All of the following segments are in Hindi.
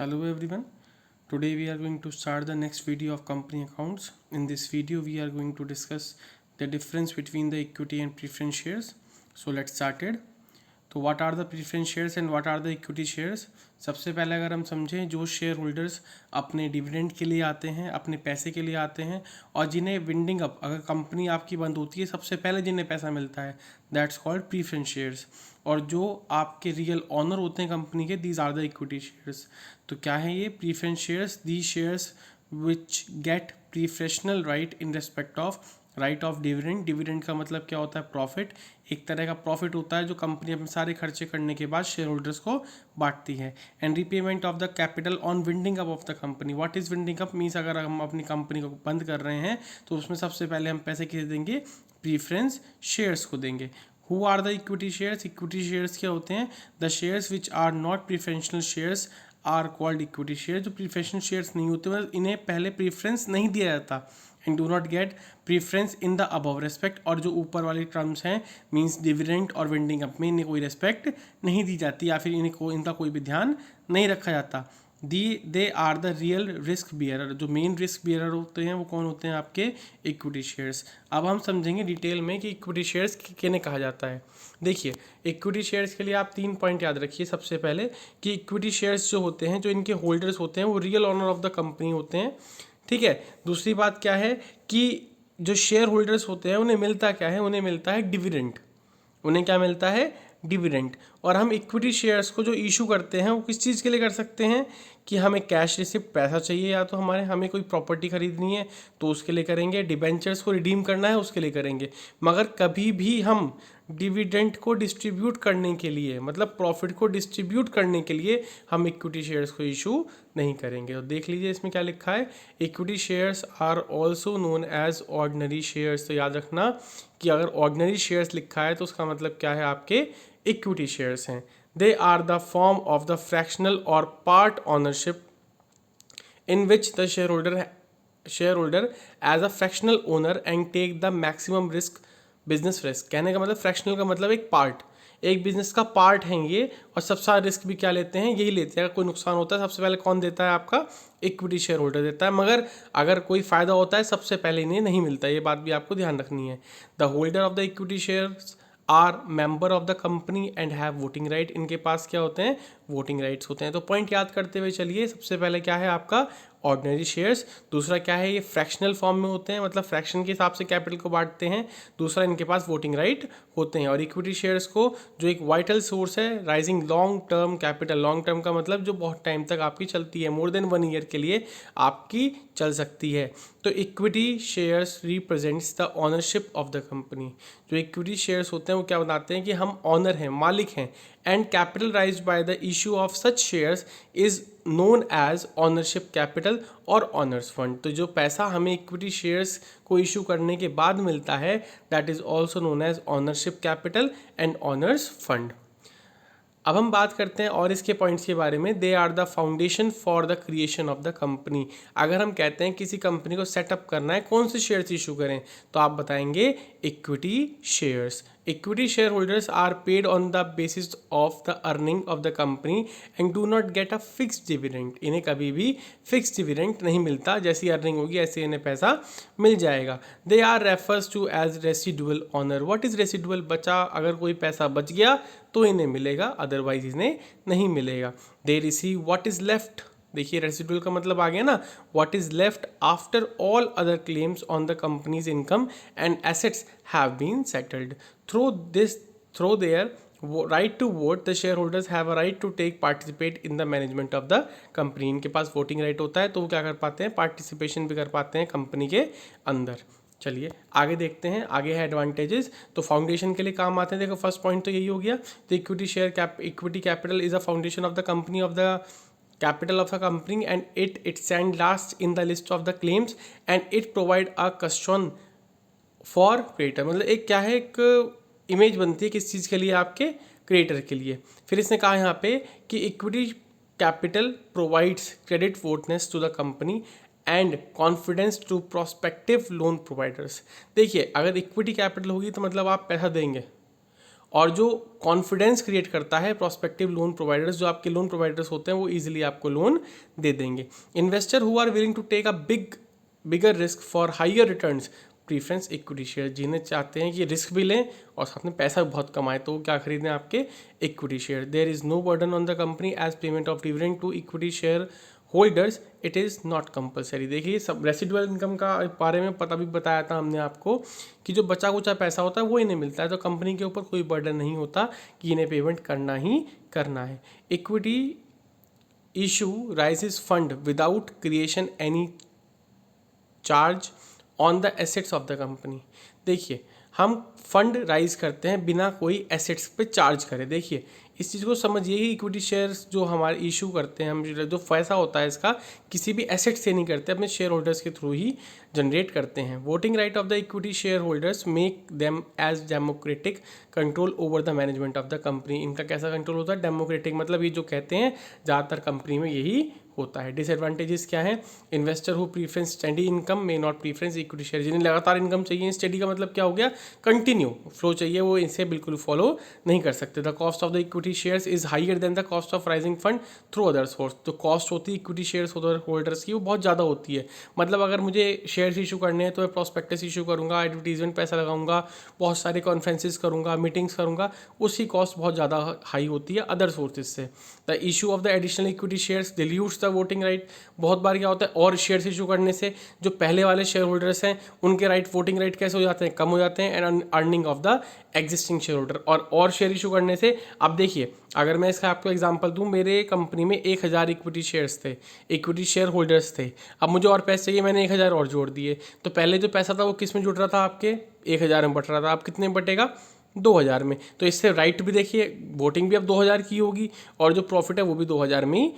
Hello everyone. Today we are going to start the next video of company accounts. In this video we are going to discuss the difference between the equity and preference shares. So let's start it. तो what are the preference shares and what are the equity shares. सबसे पहले अगर हम समझें, जो शेयर होल्डर्स अपने डिविडेंड के लिए आते हैं, अपने पैसे के लिए आते हैं, और जिन्हें विंडिंग अप, अगर कंपनी आपकी बंद होती है सबसे पहले जिन्हें पैसा मिलता है, दैट्स कॉल्ड प्रीफरेंस शेयर्स। और जो आपके रियल ऑनर होते हैं कंपनी के, these are the equity shares. तो क्या है ये preference shares? These shares which get preferential right in respect of right of dividend. Dividend का मतलब क्या होता है? प्रॉफिट। एक तरह का प्रॉफिट होता है जो कंपनी अपने सारे खर्चे करने के बाद शेयर होल्डर्स को बांटती है। And repayment of the capital on winding up of the company. What is winding up? Means अगर हम अपनी कंपनी को बंद कर रहे हैं तो उसमें सबसे पहले हम पैसे किसे देंगे? प्रीफरेंस शेयर्स को देंगे। Who are the equity shares? Equity shares क्या होते हैं? The shares which are not preferential shares are called equity share. जो प्रीफरेंशियल शेयर्स नहीं होते, मतलब इन्हें पहले प्रीफरेंस नहीं दिया जाता, and do not gate preference in the above respect. और जो ऊपर वाली टर्म्स हैं, मींस डिविडेंड और विंडिंग अप में, इन्हें कोई रेस्पेक्ट नहीं दी जाती या फिर इनका कोई भी ध्यान नहीं रखा जाता। They are the real risk bearer. जो मेन रिस्क बियरर होते हैं वो कौन होते हैं? आपके इक्विटी शेयर्स। अब हम समझेंगे डिटेल में कि इक्विटी शेयर्स किन्हें कहा जाता है। देखिए, इक्विटी शेयर्स के लिए आप 3 पॉइंट याद रखिए। सबसे पहले कि इक्विटी शेयर्स जो होते हैं, जो इनके होल्डर्स होते हैं, वो real owner of the company होते हैं। ठीक है। दूसरी बात क्या है कि जो शेयर होल्डर्स होते हैं उन्हें मिलता क्या है? उन्हें मिलता है डिविडेंड। उन्हें क्या मिलता है? डिविडेंड। और हम इक्विटी शेयर्स को जो इशू करते हैं वो किस चीज़ के लिए कर सकते हैं? कि हमें कैश रिसिप्ट पैसा चाहिए, या तो हमें कोई प्रॉपर्टी खरीदनी है तो उसके लिए करेंगे, डिबेंचर्स को रिडीम करना है उसके लिए करेंगे। मगर कभी भी हम डिविडेंड को डिस्ट्रीब्यूट करने के लिए, मतलब प्रॉफिट को डिस्ट्रीब्यूट करने के लिए, हम इक्विटी शेयर्स को इशू नहीं करेंगे। तो देख लीजिए इसमें क्या लिखा है, equity shares are also known as ordinary shares. तो याद रखना कि अगर ऑर्डिनरी शेयर्स लिखा है तो उसका मतलब क्या है? आपके इक्विटी शेयर्स हैं। They are the form of the fractional और part ownership in which the shareholder as a fractional owner and take the maximum risk, business risk। कहने का मतलब फ्रैक्शनल का मतलब एक पार्ट, एक बिजनेस का पार्ट है ये, और सबसे सारा रिस्क भी क्या लेते हैं? यही लेते हैं। अगर कोई नुकसान होता है सबसे पहले कौन देता है? आपका इक्विटी शेयर होल्डर देता है। मगर अगर कोई फायदा होता है सबसे पहले इन्हें नहीं मिलता। ये बात भी आपको ध्यान रखनी है। The holder of the equity shares are member of the company and have voting right. इनके पास क्या होते हैं? वोटिंग राइट्स होते हैं। तो पॉइंट याद करते हुए चलिए, सबसे पहले क्या है आपका? Ordinary shares. दूसरा क्या है? ये फ्रैक्शनल फॉर्म में होते हैं, मतलब फ्रैक्शन के हिसाब से कैपिटल को बांटते हैं। दूसरा, इनके पास वोटिंग राइट होते हैं। और इक्विटी शेयर्स को जो एक वाइटल सोर्स है rising long term capital. Long term का मतलब जो बहुत टाइम तक आपकी चलती है, मोर देन 1 ईयर के लिए आपकी चल सकती है। तो equity shares represents the ownership of the company. जो इक्विटी शेयर्स होते हैं वो क्या बताते हैं? कि हम ऑनर हैं, मालिक हैं। And capital raised by the issue of such shares is known as ownership capital और ऑनर्स फंड। तो जो पैसा हमें इक्विटी शेयर्स को इशू करने के बाद मिलता है, that is also known as ownership capital and owners fund. अब हम बात करते हैं और इसके पॉइंट्स के बारे में। They are the foundation for the creation of the company. अगर हम कहते हैं किसी कंपनी को सेटअप करना है, कौन से शेयर्स इशू करें, तो आप बताएंगे equity shares. Equity share holders are paid on the basis of the earning of the company and do not get a fix dividend. इन्हें कभी भी फिक्स डिविडेंड नहीं मिलता, जैसी अर्निंग होगी ऐसे इन्हें पैसा मिल जाएगा। They are refers to as residual owner. What is residual? बचा, अगर कोई पैसा बच गया तो इन्हें मिलेगा, अदरवाइज इन्हें नहीं मिलेगा। They receive what is left. देखिए, रेसिडुअल का मतलब आ गया ना, what is left after all other claims on the company's income and assets have been settled through their right to vote. The share holders have a right to take participate in the management of the company. इनके पास वोटिंग राइट होता है तो वो क्या कर पाते हैं? पार्टिसिपेशन भी कर पाते हैं कंपनी के अंदर। चलिए आगे देखते हैं। आगे है एडवांटेजेस। तो फाउंडेशन के लिए काम आते हैं। देखो, फर्स्ट पॉइंट तो यही हो गया। तो equity capital is a foundation of the company of the capital of a company and it stand last in the list of the claims and it provide a cushion for creator। मतलब एक क्या है? एक इमेज बनती है किस चीज़ के लिए? आपके क्रिएटर के लिए। फिर इसने कहा यहाँ पे कि equity capital provides credit worthiness to the company and confidence to prospective loan providers. देखिए, अगर इक्विटी कैपिटल होगी तो मतलब आप पैसा देंगे, और जो कॉन्फिडेंस क्रिएट करता है प्रोस्पेक्टिव लोन प्रोवाइडर्स, जो आपके लोन प्रोवाइडर्स होते हैं वो इजीली आपको लोन दे देंगे। Investor who are willing to take a bigger risk for higher returns, preference equity share, जिन्हें चाहते हैं कि रिस्क भी लें और साथ में पैसा भी बहुत कमाए, तो वो क्या खरीदें, आपके equity share. There is no burden on the company as payment of dividend to equity share holders, it is not compulsory. देखिए सब रेसिडुअल इनकम का बारे में पता भी बताया था हमने आपको कि जो बचा कुचा पैसा होता है वो इन्हें मिलता है, तो कंपनी के ऊपर कोई बर्डन नहीं होता कि इन्हें पेमेंट करना ही करना है। Equity issue rises fund without creation any charge on the assets of the company. देखिए हम फंड राइज करते हैं बिना कोई एसेट्स पे चार्ज करे। देखिए इस चीज़ को समझिए कि इक्विटी शेयर्स जो हमारे इशू करते हैं हम, जो पैसा होता है इसका किसी भी एसेट से नहीं करते, अपने शेयर होल्डर्स के थ्रू ही जनरेट करते हैं। Voting right of the equity share holders make them as democratic control over the management of the company. इनका कैसा कंट्रोल होता है, डेमोक्रेटिक, मतलब ये जो कहते हैं ज़्यादातर कंपनी में यही होता है। डिसएडवांटेजेस क्या है, investor who preference study income may not preference equity share, जिन्हें लगातार इनकम चाहिए, स्टडी का मतलब क्या हो गया, कंटिन्यू फ्लो चाहिए, वो इसे बिल्कुल फॉलो नहीं कर सकते। The cost of the equity shares is higher than the cost of raising fund through other source. जो कॉस्ट होती है इक्विटी शेयर्स होल्डर्स की वो बहुत ज़्यादा होती है। मतलब अगर मुझे शेयर्स इशू करने हैं तो मैं प्रॉस्पेक्टस इशू करूँगा, एडवर्टीजमेंट पैसा लगाऊंगा, बहुत सारे कॉन्फ्रेंसेस करूँगा, मीटिंग्स करूँगा, उसकी कॉस्ट बहुत ज़्यादा हाई होती है अदर सोर्सेज से। The issue of the additional equity shares dilutes the voting right. बहुत बार क्या होता है, और शेयर्स इशू करने से जो पहले वाले शेयर होल्डर्स हैं उनके राइट, वोटिंग राइट कैसे हो जाते हैं, कम हो जाते हैं, and earning of the existing share holder. और शेयर इशू करने से, अब देखिए अगर मैं इसका आपको एग्जांपल दूं, मेरे कंपनी में 1000 इक्विटी शेयर्स थे, इक्विटी शेयर होल्डर्स थे, अब मुझे और पैसे चाहिए, मैंने 1000 और जोड़ दिए, तो पहले जो पैसा था वो किस में जुड़ रहा था, आपके 1000 में बट रहा था, अब कितने में बटेगा, 2000 में। तो इससे राइट भी देखिए, वोटिंग भी अब 2000 की होगी और जो प्रॉफिट है वो भी 2000 में ही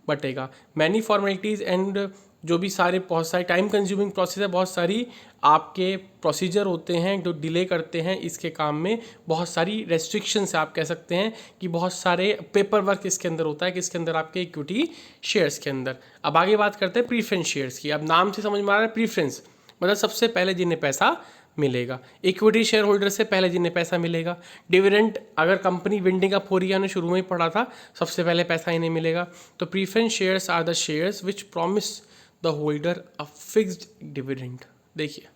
बटेगा। मैनी फॉर्मेलिटीज़ एंड जो भी सारे बहुत सारे टाइम कंज्यूमिंग प्रोसेस है, बहुत सारी आपके प्रोसीजर होते हैं जो डिले करते हैं इसके काम में, बहुत सारी रेस्ट्रिक्शंस आप कह सकते हैं कि बहुत सारे पेपर वर्क इसके अंदर होता है, किसके अंदर, आपके इक्विटी शेयर्स के अंदर। अब आगे बात करते हैं प्रीफरेंस शेयर्स की। अब नाम से समझ में आ रहा है, प्रीफरेंस मतलब सबसे पहले जिन्हें पैसा मिलेगा, इक्विटी शेयर होल्डर से पहले जिन्हें पैसा मिलेगा। डिविडेंड, अगर कंपनी विंडिंग अप हो रही है, हमने शुरू में ही पढ़ा था, सबसे पहले पैसा इन्हें मिलेगा। तो preference shares are the shares which promise the holder a fixed dividend. देखिए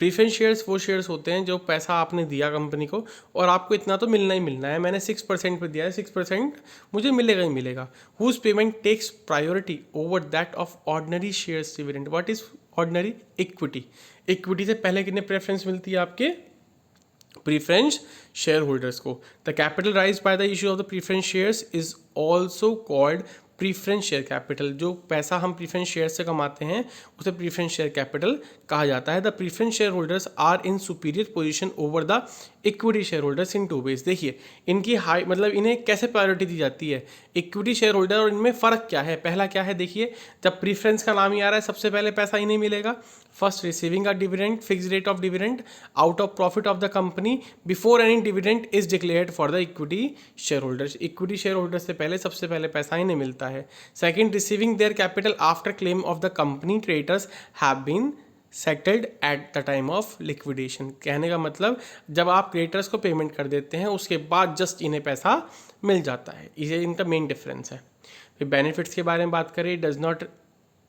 प्रीफरेंस शेयर्स वो शेयर्स होते हैं जो पैसा आपने दिया कंपनी को और आपको इतना तो मिलना ही मिलना है, मैंने 6% पे दिया है, 6% मुझे मिलेगा ही मिलेगा। Whose payment takes priority over that of ordinary shares dividend. What is ordinary, equity. Equity से पहले कितने प्रेफरेंस मिलती है, आपके प्रीफरेंस शेयर होल्डर्स को। The capital raised by the issue of the preference shares is also called preference share capital. जो पैसा हम प्रीफरेंस शेयर से कमाते हैं उसे प्रीफरेंस शेयर कैपिटल कहा जाता है। The preference share holders are in superior position over the equity share holders in two ways. देखिए इनकी हाई, मतलब इन्हें कैसे प्रायोरिटी दी जाती है, इक्विटी शेयर होल्डर और इनमें फ़र्क क्या है। पहला क्या है, देखिए जब प्रीफरेंस का नाम ही आ रहा है, सबसे पहले पैसा इन्हें मिलेगा। First receiving a dividend, fix rate of dividend out of profit of the company before any dividend is declared for the equity share holders. Equity share holders से पहले सबसे पहले पैसा इन्हें मिलता है। Second, receiving their capital after claim of the company creditors have been settled at the time of liquidation. कहने का मतलब जब आप क्रेडिटर्स को पेमेंट कर देते हैं उसके बाद जस्ट इन्हें पैसा मिल जाता है, ये इनका मेन डिफरेंस है। फिर बेनिफिट्स के बारे में बात करें,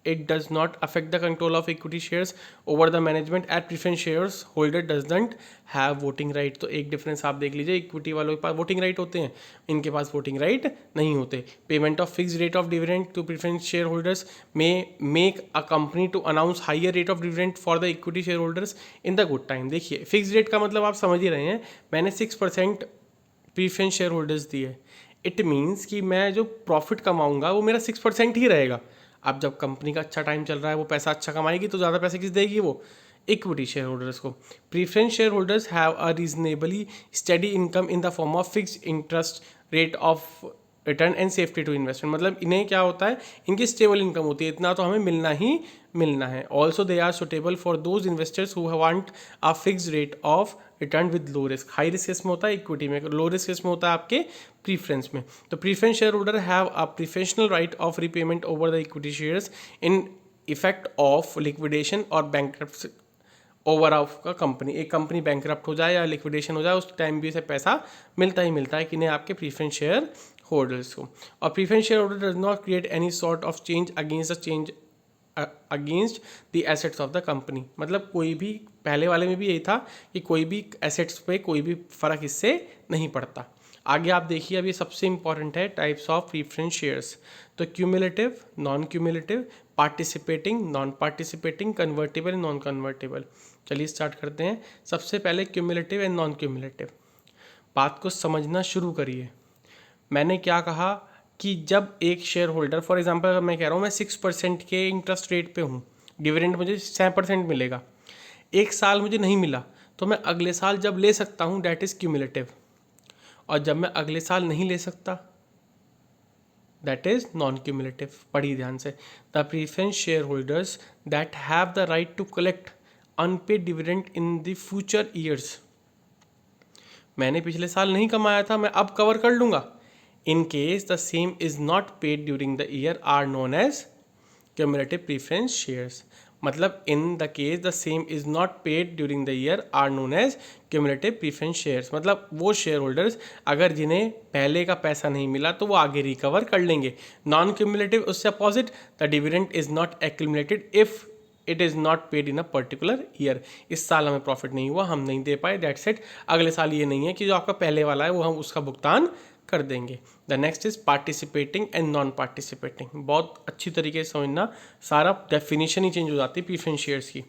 it does not affect the control of equity shares over the management at preference shares holder doesn't have voting right। तो एक डिफरेंस आप देख लीजिए, इक्विटी वालों के पास वोटिंग राइट होते हैं, इनके पास वोटिंग राइट नहीं होते। Payment of fix rate of dividend to preference share holders may make a company to announce higher rate of dividend for the equity share holders in the good time. देखिए फिक्स रेट का मतलब आप समझ ही रहे हैं, मैंने 6% प्रीफरेंस शेयर होल्डर्स दिए, इट मीन्स कि मैं जो प्रॉफिट कमाऊंगा वो मेरा 6% ही रहेगा। अब जब कंपनी का अच्छा टाइम चल रहा है, वो पैसा अच्छा कमाएगी, तो ज़्यादा पैसे किस देगी, वो इक्विटी शेयर होल्डर्स को। Preference share holders have a reasonably steady income in the form of fixed interest rate of return and safety to investment. मतलब इन्हें क्या होता है, इनकी स्टेबल इनकम होती है, इतना तो हमें मिलना ही मिलना है। Also they are suitable for those investors who want a fixed rate of return with low risk. High risk इसमें होता है इक्विटी में, लो रिस्क इसमें होता है आपके प्रीफरेंस में। तो preference share holder have a preferential right of repayment over the equity shares in effect of liquidation और बैंकरप्सी ओवर ऑफ का कंपनी, एक कंपनी बैंकरप्ट हो जाए या लिक्विडेशन हो जाए उस टाइम भी इसे पैसा मिलता ही मिलता है कि नहीं आपके प्रीफरेंस शेयर होल्डर्स को। और preference share holder does not create any sort of change against the assets of the company. मतलब कोई भी, पहले वाले में भी यही था कि कोई भी एसेट्स पे कोई भी फर्क इससे नहीं पड़ता। आगे आप देखिए, अब ये सबसे इंपॉर्टेंट है टाइप्स ऑफ प्रीफरेंस शेयर्स। तो cumulative, non cumulative, participating, non participating, convertible, non convertible. चलिए स्टार्ट करते हैं। सबसे पहले क्यूमुलेटिव एंड नॉन क्यूमुलेटिव। बात को समझना शुरू करिए। मैंने क्या कहा कि जब एक शेयर होल्डर, फॉर एग्जांपल अगर मैं कह रहा हूँ मैं 6% के इंटरेस्ट रेट पे हूँ, डिविडेंड मुझे 6% मिलेगा, एक साल मुझे नहीं मिला, तो मैं अगले साल जब ले सकता हूँ दैट इज़ क्यूमुलेटिव, और जब मैं अगले साल नहीं ले सकता दैट इज नॉन क्यूमुलेटिव। पढ़िए ध्यान से। The preference share holders that have the right to collect unpaid dividend in the future years. मैंने पिछले साल नहीं कमाया था, मैं अब कवर कर लूँगा। In case the same is not paid during the year are known as cumulative preference shares. मतलब in the case the same is not paid during the year are known as cumulative preference shares. मतलब वो शेयर होल्डर्स अगर जिन्हें पहले का पैसा नहीं मिला तो वो आगे रिकवर कर लेंगे। नॉन क्यूमुलेटिव उससे opposite, the dividend is not accumulated if it is not paid in a particular year. इस साल हमें प्रॉफिट नहीं हुआ, हम नहीं दे पाए, दैट्स इट। अगले साल ये नहीं है कि जो आपका पहले वाला है वो हम उसका भुगतान कर देंगे। The next is participating and non participating. बहुत अच्छी तरीके से समझना, सारा डेफिनेशन ही चेंज हो जाती है प्रीफरेंस शेयर्स की।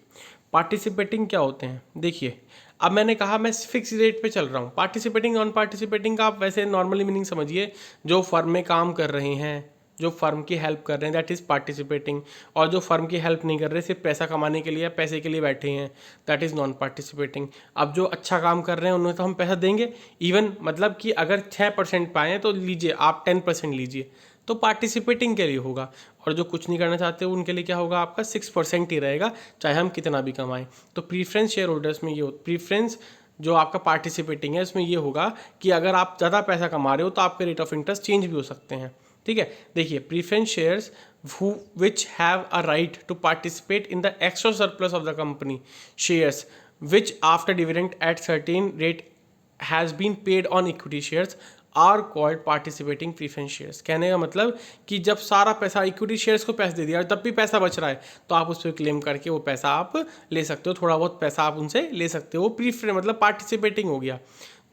पार्टिसिपेटिंग क्या होते हैं, देखिए अब मैंने कहा मैं फिक्स रेट पे चल रहा हूँ। पार्टिसिपेटिंग, नॉन पार्टिसिपेटिंग का आप वैसे नॉर्मली मीनिंग समझिए, जो फर्म में काम कर रहे हैं, जो फर्म की हेल्प कर रहे हैं, दैट इज़ पार्टिसिपेटिंग। और जो फर्म की हेल्प नहीं कर रहे, सिर्फ पैसा कमाने के लिए या पैसे के लिए बैठे हैं, दैट इज़ नॉन पार्टिसिपेटिंग। अब जो अच्छा काम कर रहे हैं उन्हें तो हम पैसा देंगे, इवन मतलब कि अगर 6% पाएँ तो लीजिए, आप 10% लीजिए, तो पार्टिसिपेटिंग के लिए होगा। और जो कुछ नहीं करना चाहते उनके लिए क्या होगा, आपका 6% ही रहेगा, चाहे हम कितना भी कमाएं। तो प्रीफरेंस शेयर होल्डर्स में ये प्रीफरेंस जो आपका पार्टिसिपेटिंग है उसमें ये होगा कि अगर आप ज़्यादा पैसा कमा रहे हो तो आपके रेट ऑफ इंटरेस्ट चेंज भी हो सकते हैं। ठीक है, देखिए preference shares which have a right to participate in the extra surplus of the company shares which after dividend at certain rate has been paid on equity shares are called participating preference shares. कहने का मतलब कि जब सारा पैसा इक्विटी शेयर्स को पैसा दे दिया और तब भी पैसा बच रहा है तो आप उस पर क्लेम करके वो पैसा आप ले सकते हो, थोड़ा बहुत पैसा आप उनसे ले सकते हो। वो प्रीफरेंस मतलब पार्टिसिपेटिंग हो गया।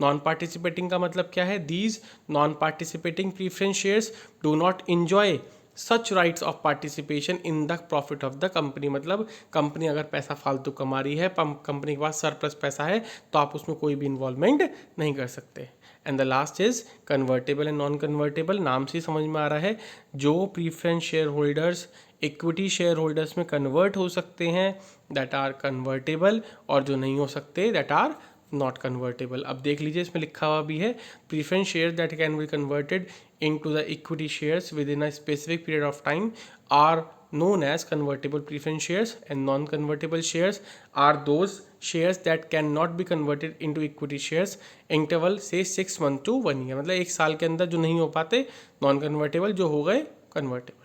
नॉन पार्टिसिपेटिंग का मतलब क्या है, these non participating preference shares do not enjoy such rights of participation in the profit of the company. मतलब कंपनी अगर पैसा फालतू कमा रही है, कंपनी के पास सरप्लस पैसा है, तो आप उसमें कोई भी इन्वॉल्वमेंट नहीं कर सकते। And the last is convertible and non convertible. नाम से समझ में आ रहा है, जो preference share holders equity share holders में कन्वर्ट हो सकते हैं दैट आर कन्वर्टेबल, और जो नहीं हो सकते दैट आर नॉट कन्वर्टेबल। अब देख लीजिए, इसमें लिखा हुआ भी है, preference share that can be converted into the equity shares within a specific period of time are known as convertible preference shares, and non-convertible shares are those shares that cannot be converted into equity shares interval say 6 month to 1 year। मतलब एक साल के अंदर जो नहीं हो पाते नॉन कन्वर्टेबल, जो हो गए कन्वर्टेबल।